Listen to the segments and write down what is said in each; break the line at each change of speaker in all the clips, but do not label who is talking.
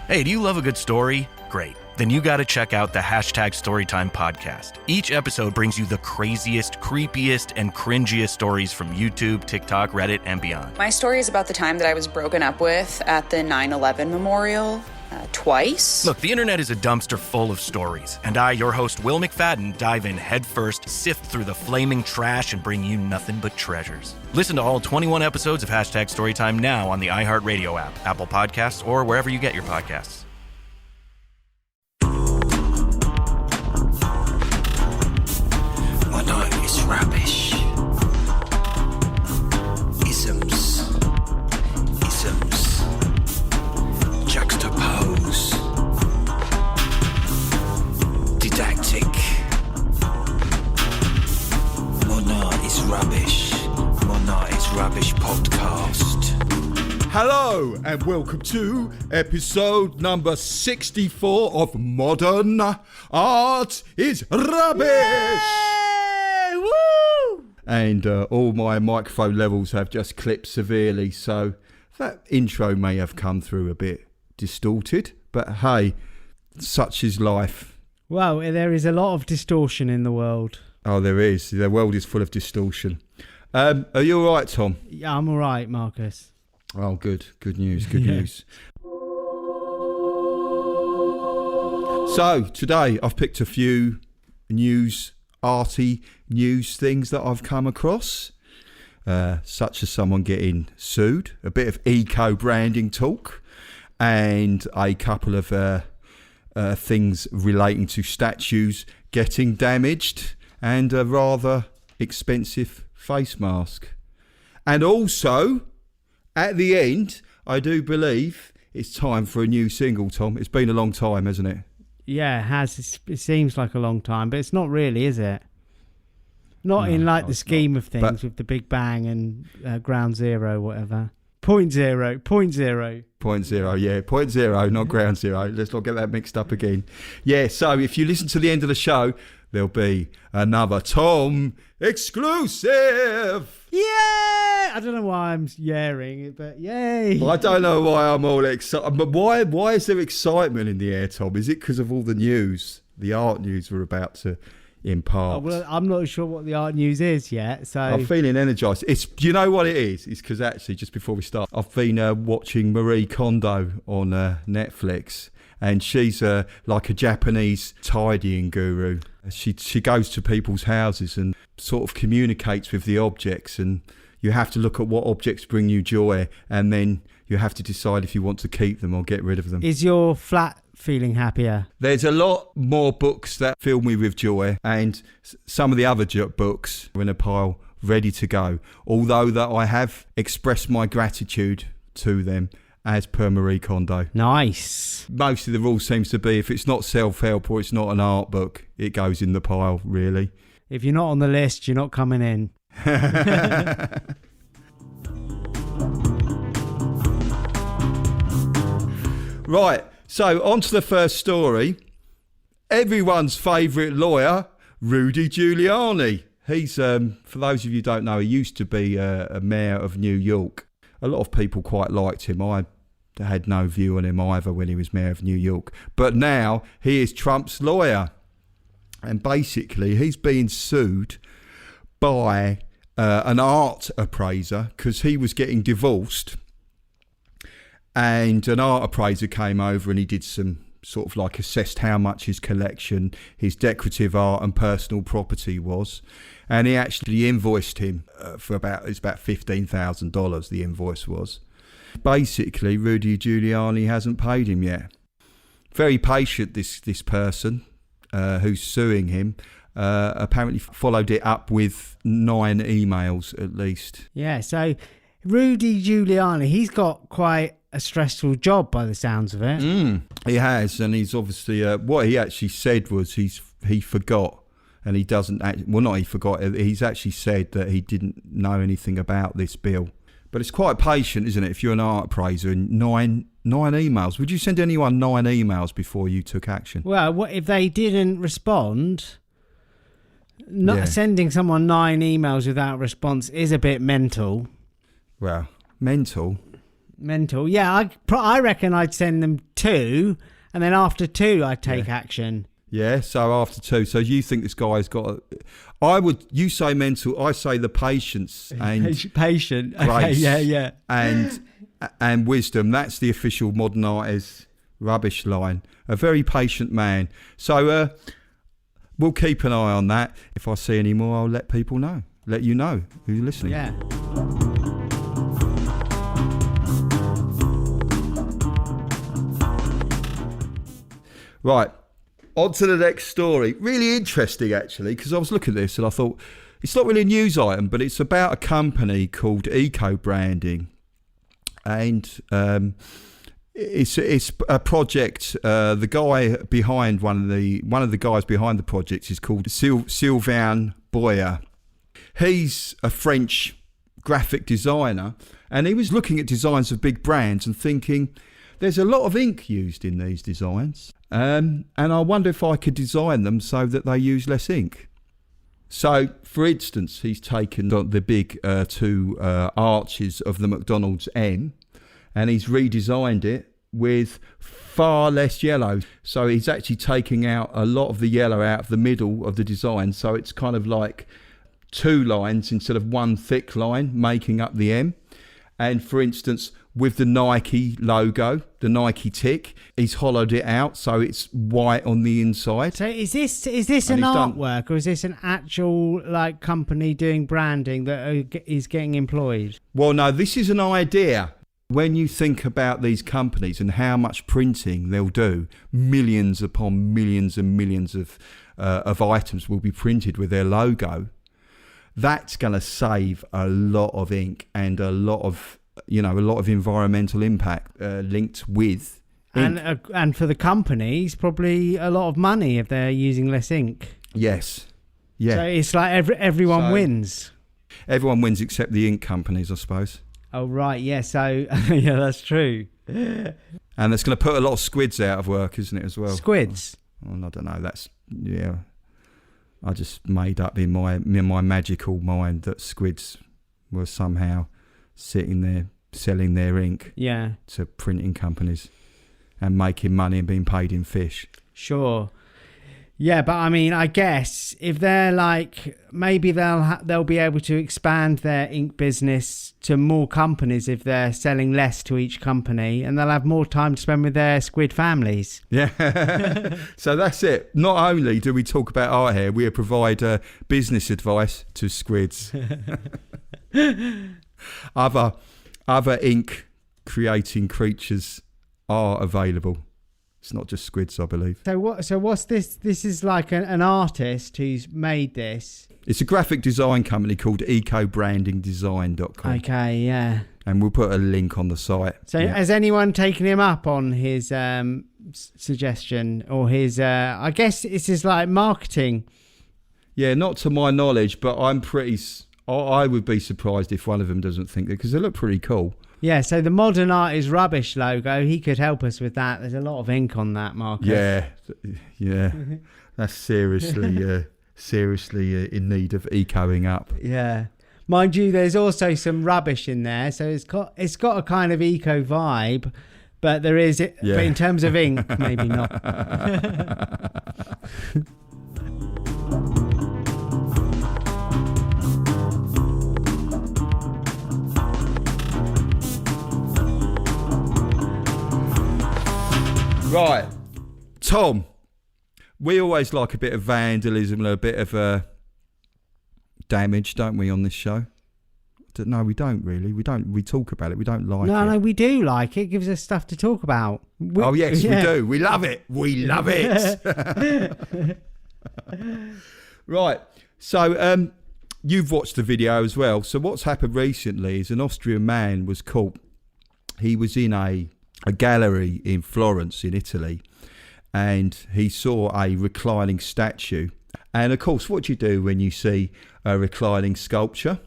Hey, do you love a good story? Great. Then you got to check out the #Storytime podcast. Each episode brings you the craziest, creepiest, and cringiest stories from YouTube, TikTok, Reddit, and beyond.
My story is about the time that I was broken up with at the 9/11 memorial. Twice.
Look, the internet is a dumpster full of stories, and I, your host, Will McFadden, dive in headfirst, sift through the flaming trash, and bring you nothing but treasures. Listen to all 21 episodes of #Storytime now on the iHeartRadio app, Apple Podcasts, or wherever you get your podcasts.
My night is rubbish. Isms. Juxtapose. Didactic. My night is rubbish. My night is rubbish podcast.
Hello and welcome to episode number 64 of Modern Art is Rubbish!
Yay! Woo!
And all my microphone levels have just clipped severely, so that intro may have come through a bit distorted, but hey, such is life.
Well, there is a lot of distortion in the world.
Oh, there is. The world is full of distortion. Are you all right, Tom?
Yeah, I'm all right, Marcus.
Oh, good. Good news, good news. So, today I've picked a few arty news things that I've come across, such as someone getting sued, a bit of eco-branding talk, and a couple of things relating to statues getting damaged, and a rather expensive face mask. And also, at the end, I do believe it's time for a new single, Tom. It's been a long time, hasn't it?
Yeah, it has. It seems like a long time, but it's not really, is it? Not in like the scheme of things with the Big Bang and Ground Zero, whatever. Point zero, yeah. Point zero, not Ground Zero. Let's not get that mixed up again. Yeah, so if you listen to the end of the show, there'll be another Tom exclusive. Yeah! I don't know why I'm yaring, but yay!
I don't know why I'm all excited, but why is there excitement in the air, Tom? Is it because of all the news, the art news we're about to impart?
Well, I'm not sure what the art news is yet, so
I'm feeling energised. Do you know what it is? It's because actually, just before we start, I've been watching Marie Kondo on Netflix, and she's like a Japanese tidying guru. She goes to people's houses and sort of communicates with the objects, and you have to look at what objects bring you joy, and then you have to decide if you want to keep them or get rid of them.
Is your flat feeling happier?
There's a lot more books that fill me with joy, and some of the other books are in a pile ready to go, although that I have expressed my gratitude to them as per Marie Kondo.
Nice.
Most of the rule seems to be if it's not self-help or it's not an art book, it goes in the pile, really.
If you're not on the list, you're not coming in.
Right, so on to the first story. Everyone's favourite lawyer, Rudy Giuliani. He's, for those of you who don't know, he used to be a mayor of New York. A lot of people quite liked him. I had no view on him either when he was mayor of New York. But now he is Trump's lawyer. And basically he's being sued by an art appraiser because he was getting divorced. And an art appraiser came over and he did some sort of like assessed how much his collection, his decorative art and personal property was. And he actually invoiced him for about $15,000, the invoice was. Basically, Rudy Giuliani hasn't paid him yet. Very patient, this person who's suing him. Apparently followed it up with 9 emails at least.
Yeah, so Rudy Giuliani, he's got quite a stressful job by the sounds of it.
He has, and he's obviously what he actually said was he forgot, and he doesn't he forgot. He's actually said that he didn't know anything about this bill. But it's quite patient, isn't it? If you're an art appraiser, and nine emails. Would you send anyone 9 emails before you took action?
Well, what if they didn't respond? Sending someone 9 emails without response is a bit mental.
Well, mental.
Mental. Yeah, I reckon I'd send them 2, and then after 2 I'd take action.
Yeah, so after 2. So you think this guy's got... You say mental, I say the patience and...
Patient.
Grace
Okay, yeah.
And wisdom. That's the official Modern Art is Rubbish line. A very patient man. So we'll keep an eye on that. If I see any more, I'll let people know. Let you know who's listening.
Yeah.
Right. On to the next story. Really interesting, actually, because I was looking at this and I thought, it's not really a news item, but it's about a company called Eco Branding. And it's a project. The guy behind one of the guys behind the project is called Sylvain Boyer. He's a French graphic designer, and he was looking at designs of big brands and thinking, there's a lot of ink used in these designs, and I wonder if I could design them so that they use less ink. So, for instance, he's taken the big 2 arches of the McDonald's M, and he's redesigned it with far less yellow. So he's actually taking out a lot of the yellow out of the middle of the design. So it's kind of like 2 lines instead of 1 thick line making up the M. And for instance, with the Nike logo, the Nike tick, he's hollowed it out so it's white on the inside.
So is this an artwork, or is this an actual company doing branding that is getting employed?
Well, no, this is an idea. When you think about these companies and how much printing they'll do, millions upon millions and millions of items will be printed with their logo. That's going to save a lot of ink and a lot of environmental impact linked with ink.
And for the companies, probably a lot of money if they're using less ink.
Yes. Yeah.
So it's like everyone wins.
Everyone wins except the ink companies, I suppose.
Oh, right. Yeah. So, yeah, that's true.
And it's going to put a lot of squids out of work, isn't it, as well?
Squids?
Well, I don't know. Yeah. I just made up in my magical mind that squids were somehow sitting there selling their ink to printing companies and making money and being paid in fish.
Sure. Yeah, but I mean, I guess if they're maybe they'll be able to expand their ink business to more companies if they're selling less to each company, and they'll have more time to spend with their squid families.
Yeah. So that's it. Not only do we talk about art here, we provide business advice to squids. Other ink creating creatures are available. It's not just squids, I believe.
So what's this? This is like an artist who's made this.
It's a graphic design company called ecobrandingdesign.com.
Okay, yeah.
And we'll put a link on the site.
So has anyone taken him up on his suggestion or his... I guess this is like marketing.
Yeah, not to my knowledge, but I would be surprised if one of them doesn't think that, because they look pretty cool.
Yeah, so the Modern Art is Rubbish logo, he could help us with that. There's a lot of ink on that, Marcus.
Yeah. That's seriously in need of ecoing up.
Yeah. Mind you, there's also some rubbish in there, so it's got a kind of eco vibe, but there is... But in terms of ink, maybe not.
Right, Tom, we always like a bit of vandalism and a bit of damage, don't we, on this show? No, we don't really. We talk about it. We don't like it.
No, we do like it. It gives us stuff to talk about.
Yes, we do. We love it. We love it. Right. So you've watched the video as well. So what's happened recently is an Austrian man was caught. He was in a gallery in Florence in Italy, and he saw a reclining statue. And of course, what do you do when you see a reclining sculpture?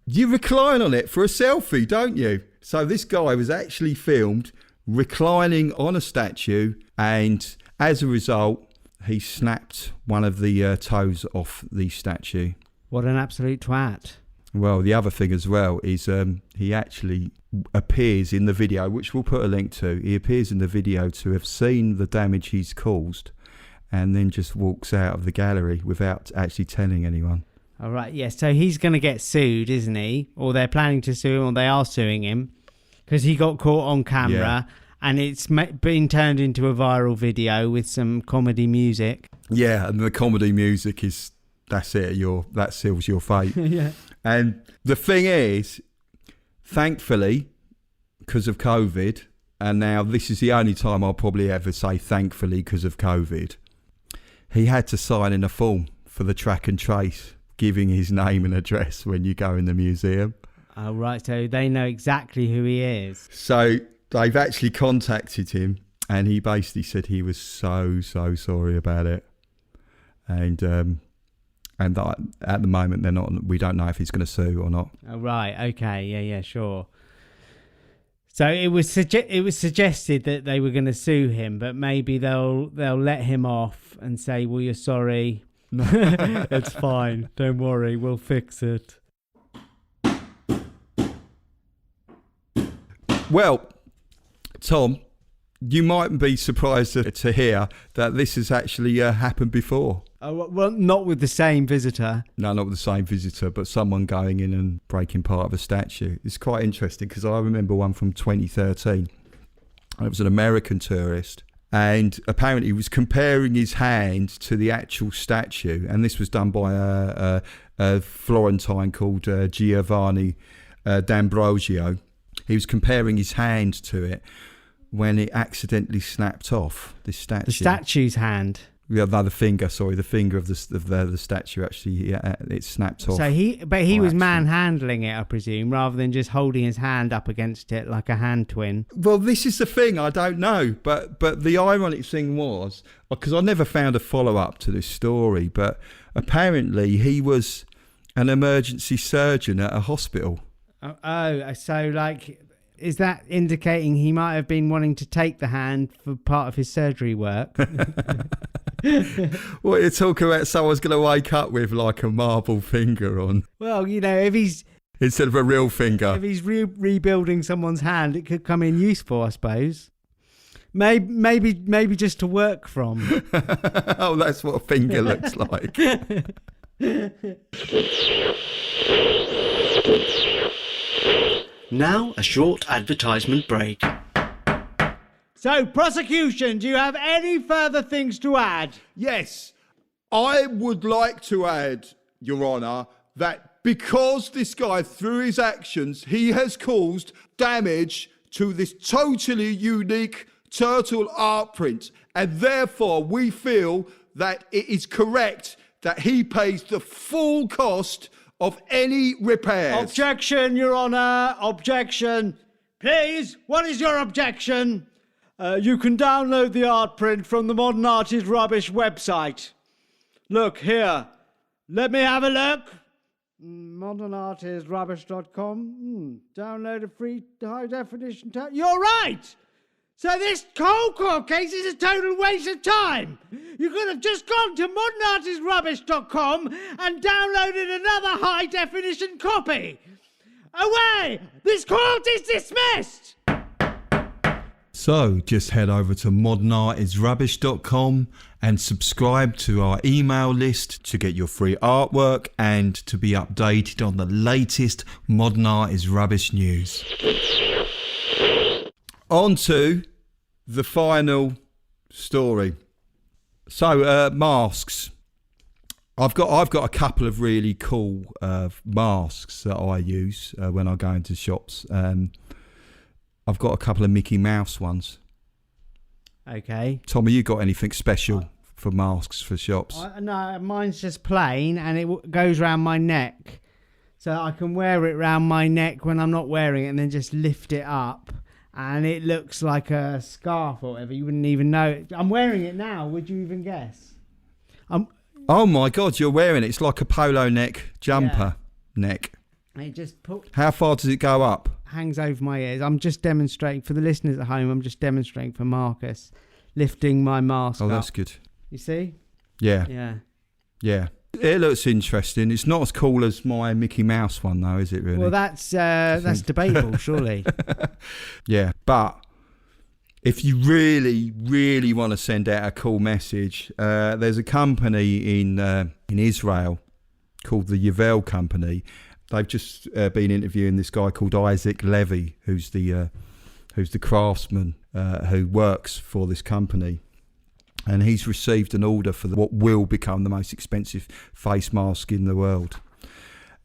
You recline on it for a selfie, don't you? So this guy was actually filmed reclining on a statue, and as a result, he snapped one of the toes off the statue.
What an absolute twat.
Well, the other thing as well is he actually appears in the video, which we'll put a link to. He appears in the video to have seen the damage he's caused and then just walks out of the gallery without actually telling anyone.
All right, yeah, so he's going to get sued, isn't he? Or they're planning to sue him, or they are suing him, because he got caught on camera, and it's been turned into a viral video with some comedy music.
Yeah, and the comedy music is, that's it, that seals your fate.
Yeah.
And the thing is, thankfully, because of COVID, and now this is the only time I'll probably ever say thankfully because of COVID, he had to sign in a form for the track and trace, giving his name and address when you go in the museum.
Oh, right, so they know exactly who he is.
So they've actually contacted him, and he basically said he was so sorry about it. And that at the moment we don't know if he's going to sue or not.
Oh, right, okay, yeah, sure. So it was suggested that they were going to sue him, but maybe they'll let him off and say, well, you're sorry. No, it's fine. Don't worry. We'll fix it.
Well, Tom, you might be surprised to hear that this has actually happened before.
Oh, well, not with the same visitor.
No, not with the same visitor, but someone going in and breaking part of a statue. It's quite interesting because I remember one from 2013. It was an American tourist, and apparently he was comparing his hand to the actual statue, and this was done by a Florentine called Giovanni D'Ambrosio. He was comparing his hand to it when it accidentally snapped off, this statue.
The statue's hand.
Yeah, no, the finger of the statue actually, it snapped off.
So he was manhandling it, I presume, rather than just holding his hand up against it like a hand twin.
Well, this is the thing, I don't know, but the ironic thing was, because I never found a follow-up to this story, but apparently he was an emergency surgeon at a hospital.
Oh, so like, is that indicating he might have been wanting to take the hand for part of his surgery work?
What you're talking about, someone's going to wake up with like a marble finger on.
Well, you know, if he's...
Instead of a real finger.
If he's rebuilding someone's hand, it could come in useful, I suppose. Maybe just to work from.
Oh, that's what a finger looks like.
Now a short advertisement break.
So, prosecution, do you have any further things to add?
Yes, I would like to add, Your Honour, that because this guy, through his actions, he has caused damage to this totally unique turtle art print, and therefore we feel that it is correct that he pays the full cost of any repairs.
Objection, Your Honour, objection. Please, what is your objection? You can download the art print from the Modern Art is Rubbish website. Look, here. Let me have a look. modernartisrubbish.com. Download a free high-definition... You're right! So this whole court case is a total waste of time. You could have just gone to modernartisrubbish.com and downloaded another high-definition copy. Away! This court is dismissed!
So just head over to modernartisrubbish.com and subscribe to our email list to get your free artwork and to be updated on the latest Modern Art is Rubbish news. On to the final story. So masks. I've got a couple of really cool masks that I use when I go into shops. I've got a couple of Mickey Mouse ones.
Okay.
Tommy, you got anything special for masks for shops?
No, mine's just plain and it goes around my neck. So I can wear it around my neck when I'm not wearing it and then just lift it up. And it looks like a scarf or whatever. You wouldn't even know it. I'm wearing it now. Would you even guess?
Oh my God, you're wearing it. It's like a polo neck jumper neck.
It just
How far does it go up?
Hangs over my ears. I'm just demonstrating for the listeners at home. I'm just demonstrating for Marcus, lifting my mask up.
Oh, that's good.
You see?
Yeah. It looks interesting. It's not as cool as my Mickey Mouse one, though, is it? Really?
Well, that's debatable, surely.
Yeah, but if you really, really want to send out a cool message, there's a company in Israel called the Yavel Company. They've just been interviewing this guy called Isaac Levy, who's the craftsman who works for this company. And he's received an order for what will become the most expensive face mask in the world.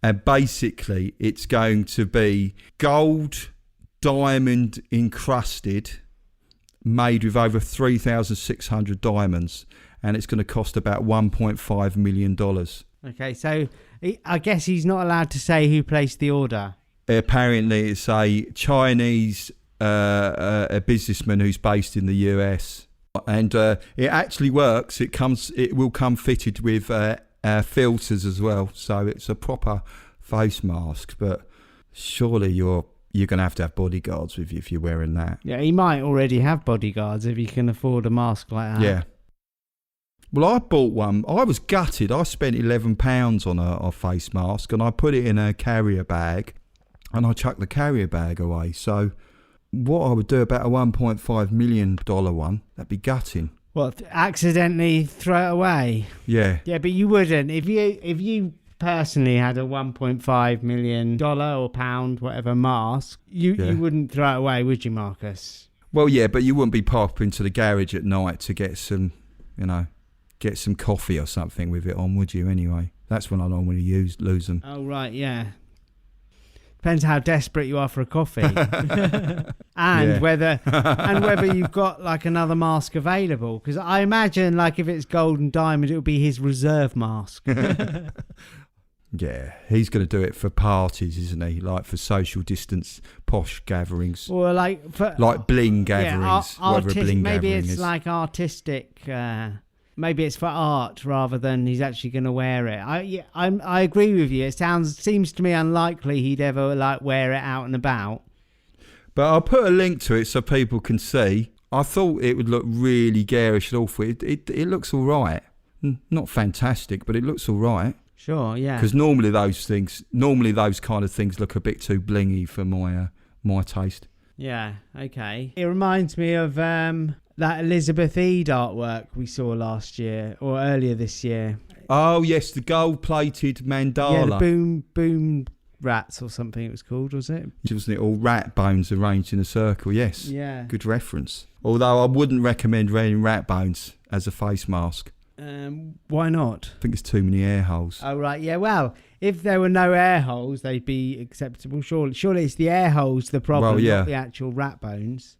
And basically, it's going to be gold, diamond encrusted, made with over 3,600 diamonds. And it's going to cost about $1.5 million.
Okay, so I guess he's not allowed to say who placed the order.
Apparently, it's a Chinese a businessman who's based in the US. And it actually works. It will come fitted with filters as well, so it's a proper face mask. But surely you're going to have bodyguards with you if you're wearing that.
Yeah, he might already have bodyguards if he can afford a mask like that.
Yeah. Well, I bought one. I was gutted. I spent £11 on a face mask, and I put it in a carrier bag, and I chucked the carrier bag away. So what I would do about a $1.5 million one, that'd be gutting.
Well, accidentally throw it away.
Yeah.
Yeah, but you wouldn't. If you personally had a $1.5 million or pound, whatever mask, you wouldn't throw it away, would you, Marcus?
Well, yeah, but you wouldn't be popping to the garage at night to get some coffee or something with it on, would you, anyway? That's when I normally lose them.
Oh, right, yeah. Depends how desperate you are for a coffee. and whether you've got like another mask available. Because I imagine like if it's gold and diamond, it would be his reserve mask.
Yeah, he's going to do it for parties, isn't he? Like for social distance, posh gatherings.
Or like
bling gatherings. Whatever a bling
maybe
gathering
it's
is.
like artistic. Maybe it's for art rather than he's actually going to wear it. I agree with you. It seems to me unlikely he'd ever like wear it out and about.
But I'll put a link to it so people can see. I thought it would look really garish and awful. It looks all right. Not fantastic, but it looks all right.
Sure, yeah.
Because normally those kind of things look a bit too blingy for my taste.
Yeah, okay. It reminds me of that Elizabeth Eade artwork we saw last year or earlier this year.
Oh yes, the gold-plated mandala.
Yeah, the boom rats or something it was called, was it?
Wasn't it all rat bones arranged in a circle? Yes.
Yeah.
Good reference. Although I wouldn't recommend wearing rat bones as a face mask.
Why not?
I think there's too many air holes.
Oh, right, yeah. Well, if there were no air holes, they'd be acceptable. Surely it's the air holes the problem, not the actual rat bones.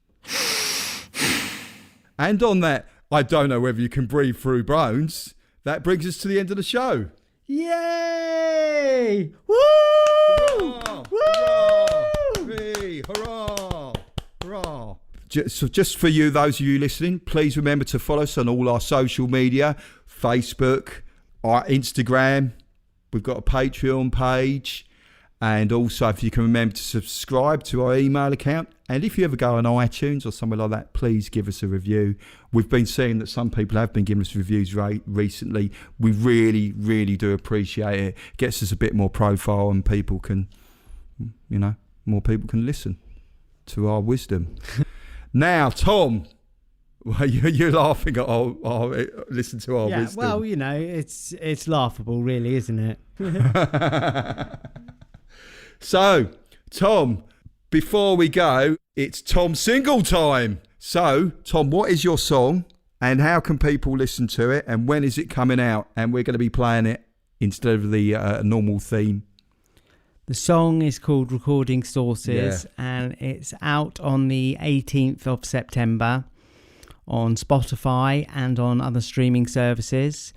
And on that, I don't know whether you can breathe through bones. That brings us to the end of the show.
Yay! Woo!
Hurrah!
Woo!
Hurrah! Hurrah! Hurrah! Just for you, those of you listening, please remember to follow us on all our social media, Facebook, our Instagram. We've got a Patreon page. And also, if you can remember to subscribe to our email account. And if you ever go on iTunes or somewhere like that, please give us a review. We've been seeing that some people have been giving us reviews recently. We really, really do appreciate it. Gets us a bit more profile and people can, more people can listen to our wisdom. Now, Tom, you're laughing at our listen to our wisdom.
Well, it's laughable, really, isn't it?
So, Tom, before we go, it's Tom Single time. So, Tom, what is your song and how can people listen to it and when is it coming out? And we're going to be playing it instead of the normal theme.
The song is called Recording Sources and it's out on the 18th of September on Spotify and on other streaming services.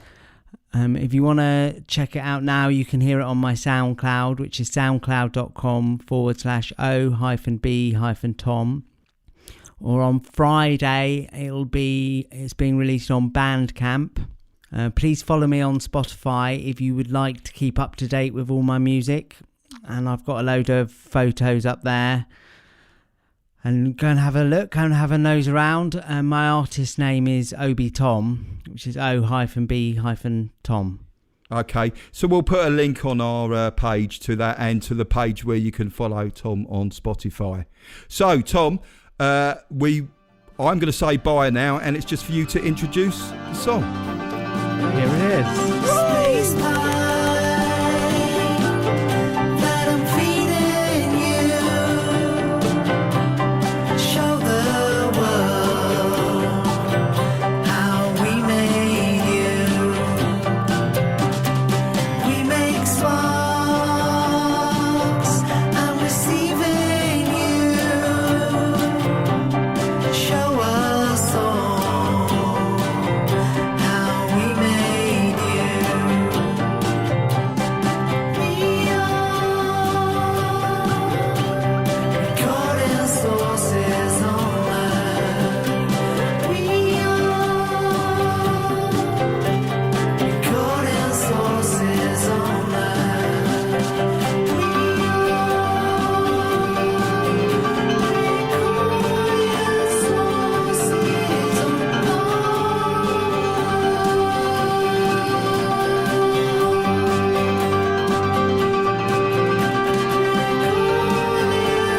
If you want to check it out now, you can hear it on my SoundCloud, which is soundcloud.com/o-b-tom. Or on Friday, it's being released on Bandcamp. Please follow me on Spotify if you would like to keep up to date with all my music. And I've got a load of photos up there. And go and have a look, go and have a nose around. My artist name is Obi Tom, which is O-B-Tom.
Okay, so we'll put a link on our page to that and to the page where you can follow Tom on Spotify. So, Tom, I'm going to say bye now, and it's just for you to introduce the song.
Here it is.
Space pie that I'm feeding you. Show the world how we made you. We make sparks. I'm receiving you. Show us all how we made you. We are recording sources online. We are recording sources online. We are recording sources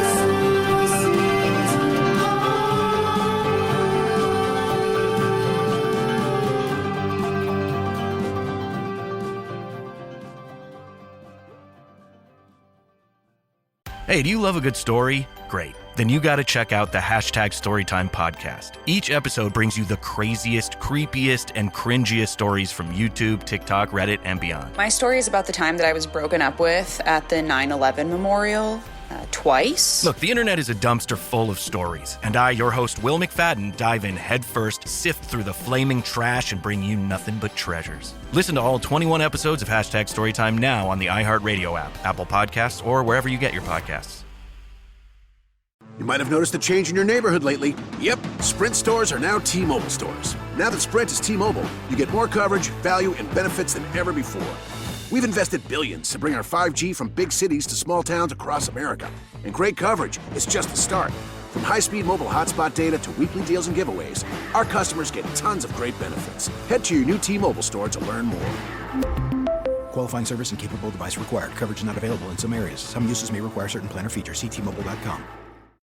Hey, do you love a good story? Great. Then you got to check out the #Storytime podcast. Each episode brings you the craziest, creepiest, and cringiest stories from YouTube, TikTok, Reddit, and beyond.
My story is about the time that I was broken up with at the 9/11 memorial twice.
Look, the internet is a dumpster full of stories, and I, your host, Will McFadden, dive in headfirst, sift through the flaming trash, and bring you nothing but treasures. Listen to all 21 episodes of #Storytime now on the iHeartRadio app, Apple Podcasts, or wherever you get your podcasts.
You might have noticed a change in your neighborhood lately. Yep, Sprint stores are now T-Mobile stores. Now that Sprint is T-Mobile, you get more coverage, value, and benefits than ever before. We've invested billions to bring our 5G from big cities to small towns across America. And great coverage is just the start. From high-speed mobile hotspot data to weekly deals and giveaways, our customers get tons of great benefits. Head to your new T-Mobile store to learn more.
Qualifying service and capable device required. Coverage not available in some areas. Some uses may require certain plan or features. See T-Mobile.com.